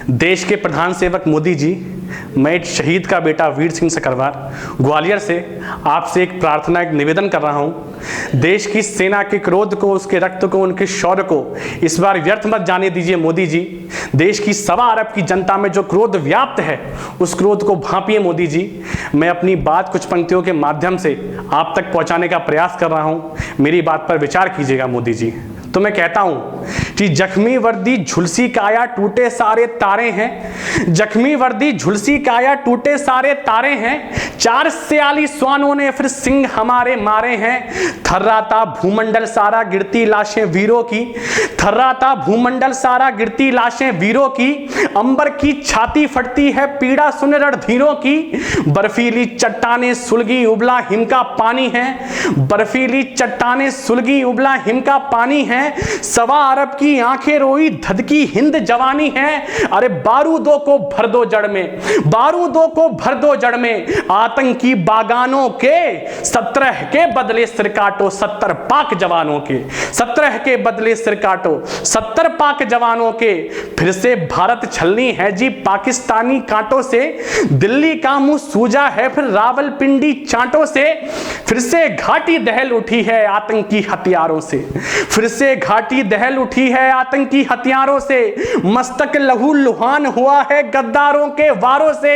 देश के प्रधान सेवक मोदी जी, मैं एक शहीद का बेटा वीर सिंह सकरवार ग्वालियर से आपसे एक प्रार्थना, एक निवेदन कर रहा हूं। देश की सेना के क्रोध को, उसके रक्त को, उनके शौर्य को इस बार व्यर्थ मत जाने दीजिए मोदी जी। देश की 1.25 अरब की जनता में जो क्रोध व्याप्त है, उस क्रोध को भांपिए मोदी जी। मैं अपनी बात कुछ पंक्तियों के माध्यम से आप तक पहुंचाने का प्रयास कर रहा हूं, मेरी बात पर विचार कीजिएगा मोदी जी। तो मैं कहता हूं कि जख्मी वर्दी झुलसी काया टूटे सारे तारे हैं, जख्मी वर्दी झुलसी काया टूटे सारे तारे हैं, 4 सियाली स्वानों ने फिर सिंह हमारे मारे हैं। थर्राता भूमंडल सारा गिरती लाशें वीरों की, थर्राता भूमंडल सारा गिरती लाशें वीरों की, अंबर की छाती फटती है पीड़ा सुन रणधीरों की। बर्फीली चट्टाने सुलगी उबला हिम का पानी है, बर्फीली चट्टाने सुलगी उबला हिम का पानी है। 1.25 अरब की आंखें रोई धधकी हिंद जवानी है। अरे बारूदों को भर दो जड़ में, बारूदों को भर दो जड़ में, आतंकी बागानों के 17 के बदले सिर काटो 70 पाक जवानों के, 17 के बदले सिर काटो 70 पाक जवानों के। फिर से भारत छलनी है जी पाकिस्तानी कांटों से, दिल्ली का मुंह सूजा है फिर रावलपिंडी चांटों से। फिर से घाटी दहल उठी है आतंकी हथियारों से, फिर से घाटी दहल उठी है आतंकी हथियारों से। मस्तक लहू लुहान हुआ है गद्दारों के वारों से।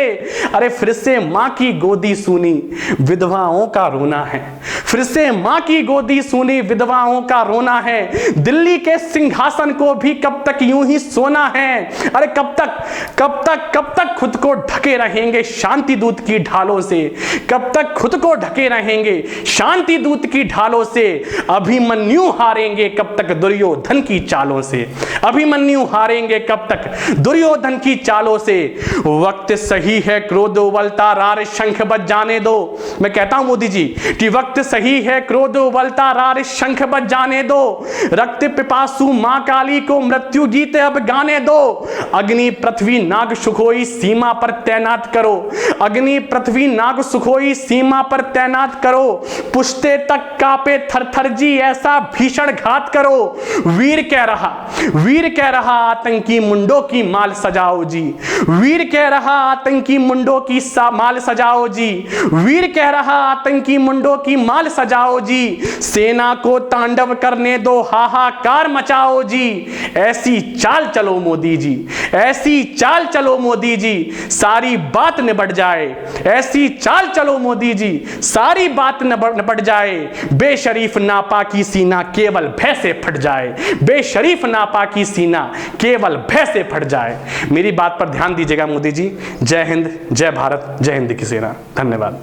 अरे फिर से मां की गोदी सुनी विधवाओं का रोना है, फिर से मां की गोदी सुनी विधवाओं का रोना है। दिल्ली के सिंहासन को भी कब तक यूं ही सोना है। अरे कब तक, कब तक, कब तक खुद को ढके रहेंगे शांति दूत की ढालों से, कब तक खुद को ढके रहेंगे शांति दूत की ढालों से। अभिमन्यु हारेंगे कब तक दुर्योधन की चालों से, अभिमन्यु हारेंगे कब तक दुर्योधन की चालों से। वक्त सही है क्रोध उबलता रार शंख बज जाने दो। मैं कहता हूं मोदी जी कि वक्त सही है क्रोध उबलता रार शंख बज जाने दो। रक्त पिपासु मां काली को मृत्यु गीत अब गाने दो। अग्नि पृथ्वी नाग सुखोई सीमा पर तैनात करो, अग्नि पृथ्वी नाग सुखोई सीमा पर तैनात करो। पुश्ते तक कापे थरथर जी ऐसा भीषण घात करो। वीर कह रहा, वीर कह रहा आतंकी मुंडों की माल सजाओ जी, वीर कह रहा आतंकी मुंडों की माल सजाओ जी, वीर कह रहा आतंकी मुंडों की माल सजाओ जी। सेना को तांडव करने दो हाहाकार मचाओ जी। ऐसी चाल चलो मोदी जी, ऐसी चाल चलो मोदी जी, सारी बात निबट जाए। ऐसी चाल चलो मोदी जी, सारी बात निबट जाए। बेशरीफ नापाकी सीना केवल भय से फट जाए, बेशरीफ नापाकी सीना केवल भय से फट जाए। मेरी बात पर ध्यान दीजिएगा मोदी जी। जय हिंद, जय भारत, जय हिंद की सेना। धन्यवाद।